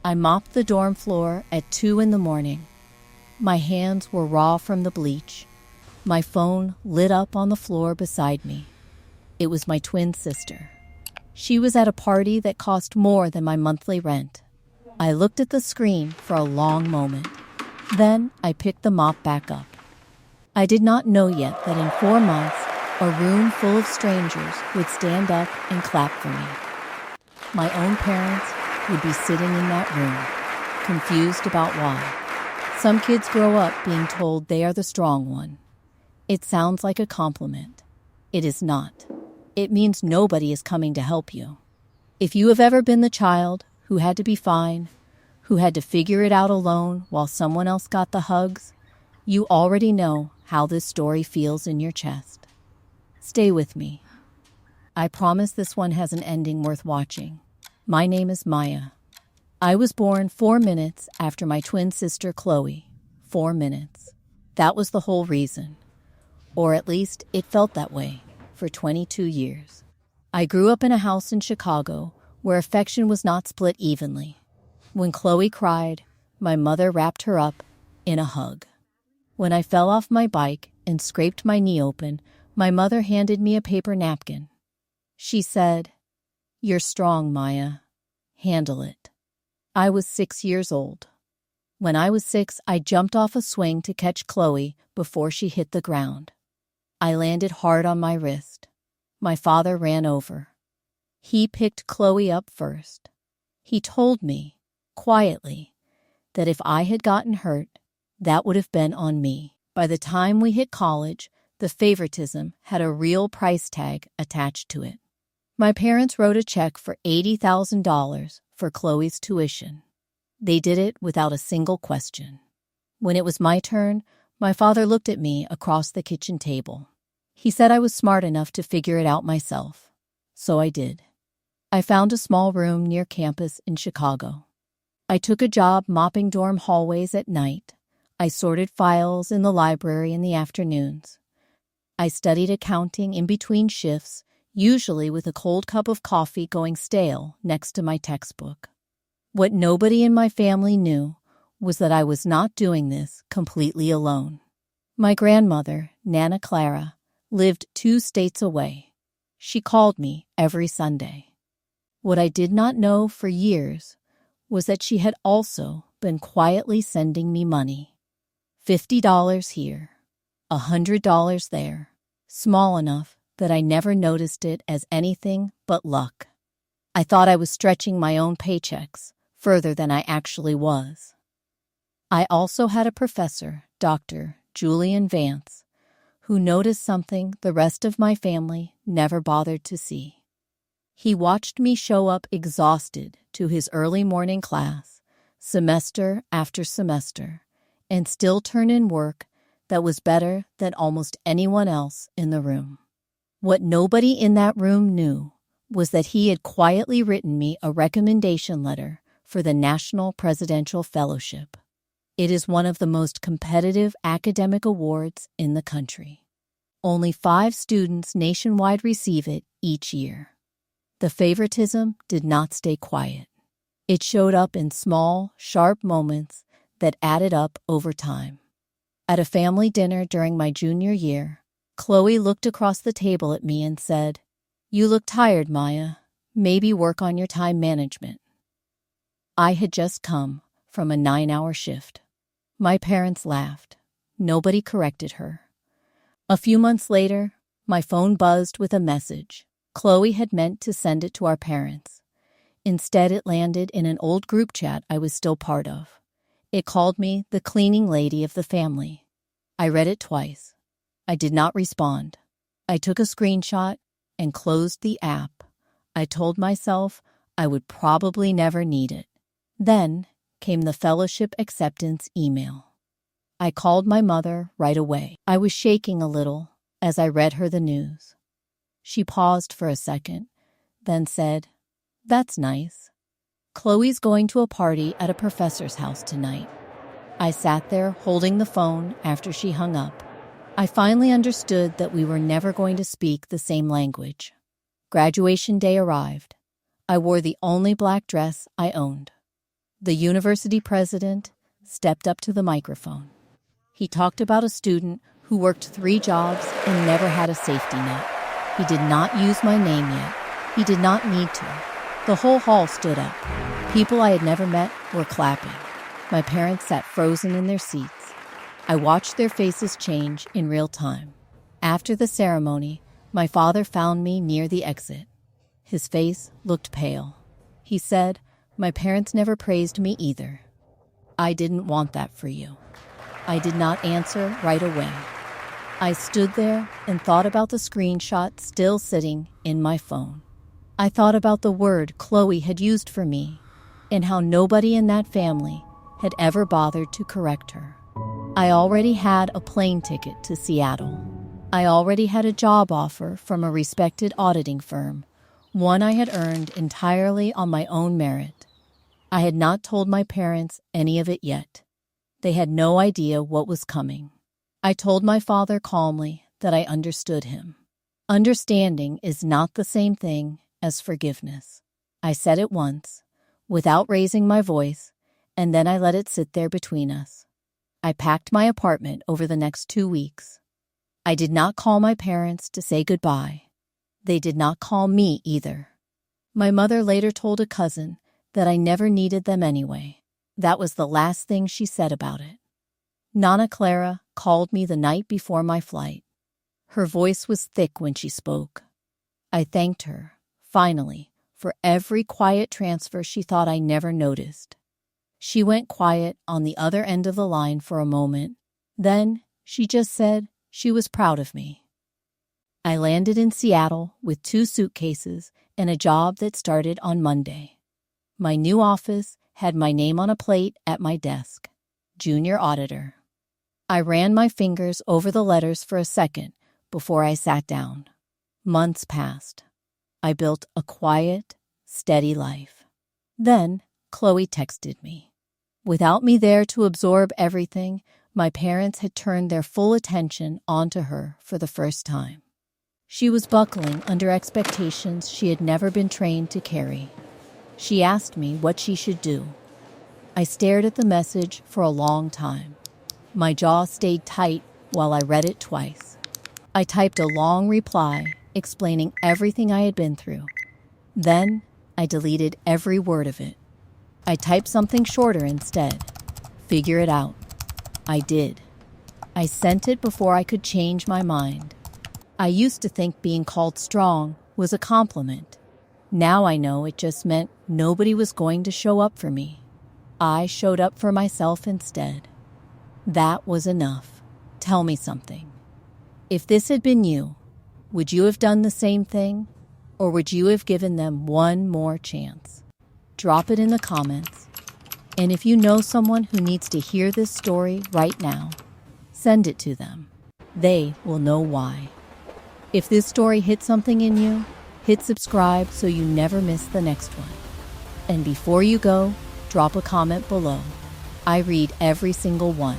I mopped the dorm floor at 2 in the morning. My hands were raw from the bleach. My phone lit up on the floor beside me. It was my twin sister. She was at a party that cost more than my monthly rent. I looked at the screen for a long moment. Then I picked the mop back up. I did not know yet that in 4 months, a room full of strangers would stand up and clap for me. My own parents would be sitting in that room, confused about why. Some kids grow up being told they are the strong one. It sounds like a compliment. It is not. It means nobody is coming to help you. If you have ever been the child who had to be fine, who had to figure it out alone while someone else got the hugs, you already know how this story feels in your chest. Stay with me. I promise this one has an ending worth watching. My name is Maya. I was born 4 minutes after my twin sister Chloe. 4 minutes. That was the whole reason. Or at least it felt that way for 22 years. I grew up in a house in Chicago where affection was not split evenly. When Chloe cried, my mother wrapped her up in a hug. When I fell off my bike and scraped my knee open, my mother handed me a paper napkin. She said, "You're strong, Maya. Handle it." I was 6 years old. When I was 6, I jumped off a swing to catch Chloe before she hit the ground. I landed hard on my wrist. My father ran over. He picked Chloe up first. He told me, quietly, that if I had gotten hurt, that would have been on me. By the time we hit college, the favoritism had a real price tag attached to it. My parents wrote a check for $80,000 for Chloe's tuition. They did it without a single question. When it was my turn, my father looked at me across the kitchen table. He said I was smart enough to figure it out myself. So I did. I found a small room near campus in Chicago. I took a job mopping dorm hallways at night. I sorted files in the library in the afternoons. I studied accounting in between shifts, usually with a cold cup of coffee going stale next to my textbook. What nobody in my family knew was that I was not doing this completely alone. My grandmother, Nana Clara, lived 2 states away. She called me every Sunday. What I did not know for years was that she had also been quietly sending me money. $50 here, $100 there, small enough that I never noticed it as anything but luck. I thought I was stretching my own paychecks further than I actually was. I also had a professor, Dr. Julian Vance, who noticed something the rest of my family never bothered to see. He watched me show up exhausted to his early morning class, semester after semester, and still turn in work that was better than almost anyone else in the room. What nobody in that room knew was that he had quietly written me a recommendation letter for the National Presidential Fellowship. It is one of the most competitive academic awards in the country. Only 5 students nationwide receive it each year. The favoritism did not stay quiet. It showed up in small, sharp moments that added up over time. At a family dinner during my junior year, Chloe looked across the table at me and said, "You look tired, Maya. Maybe work on your time management." I had just come from a 9-hour shift. My parents laughed. Nobody corrected her. A few months later, my phone buzzed with a message. Chloe had meant to send it to our parents. Instead, it landed in an old group chat I was still part of. It called me the cleaning lady of the family. I read it twice. I did not respond. I took a screenshot and closed the app. I told myself I would probably never need it. Then came the fellowship acceptance email. I called my mother right away. I was shaking a little as I read her the news. She paused for a second, then said, "That's nice. Chloe's going to a party at a professor's house tonight." I sat there holding the phone after she hung up. I finally understood that we were never going to speak the same language. Graduation day arrived. I wore the only black dress I owned. The university president stepped up to the microphone. He talked about a student who worked 3 jobs and never had a safety net. He did not use my name yet. He did not need to. The whole hall stood up. People I had never met were clapping. My parents sat frozen in their seats. I watched their faces change in real time. After the ceremony, my father found me near the exit. His face looked pale. He said, "My parents never praised me either. I didn't want that for you." I did not answer right away. I stood there and thought about the screenshot still sitting in my phone. I thought about the word Chloe had used for me and how nobody in that family had ever bothered to correct her. I already had a plane ticket to Seattle. I already had a job offer from a respected auditing firm, one I had earned entirely on my own merit. I had not told my parents any of it yet. They had no idea what was coming. I told my father calmly that I understood him. Understanding is not the same thing as forgiveness. I said it once, without raising my voice, and then I let it sit there between us. I packed my apartment over the next 2 weeks. I did not call my parents to say goodbye. They did not call me either. My mother later told a cousin that I never needed them anyway. That was the last thing she said about it. Nana Clara called me the night before my flight. Her voice was thick when she spoke. I thanked her, finally, for every quiet transfer she thought I never noticed. She went quiet on the other end of the line for a moment. Then she just said she was proud of me. I landed in Seattle with 2 suitcases and a job that started on Monday. My new office had my name on a plate at my desk, Junior Auditor. I ran my fingers over the letters for a second before I sat down. Months passed. I built a quiet, steady life. Then Chloe texted me. Without me there to absorb everything, my parents had turned their full attention onto her for the first time. She was buckling under expectations she had never been trained to carry. She asked me what she should do. I stared at the message for a long time. My jaw stayed tight while I read it twice. I typed a long reply explaining everything I had been through. Then I deleted every word of it. I typed something shorter instead. Figure it out. I did. I sent it before I could change my mind. I used to think being called strong was a compliment. Now I know it just meant nobody was going to show up for me. I showed up for myself instead. That was enough. Tell me something. If this had been you, would you have done the same thing? Or would you have given them one more chance? Drop it in the comments. And if you know someone who needs to hear this story right now, send it to them. They will know why. If this story hit something in you, hit subscribe so you never miss the next one. And before you go, drop a comment below. I read every single one.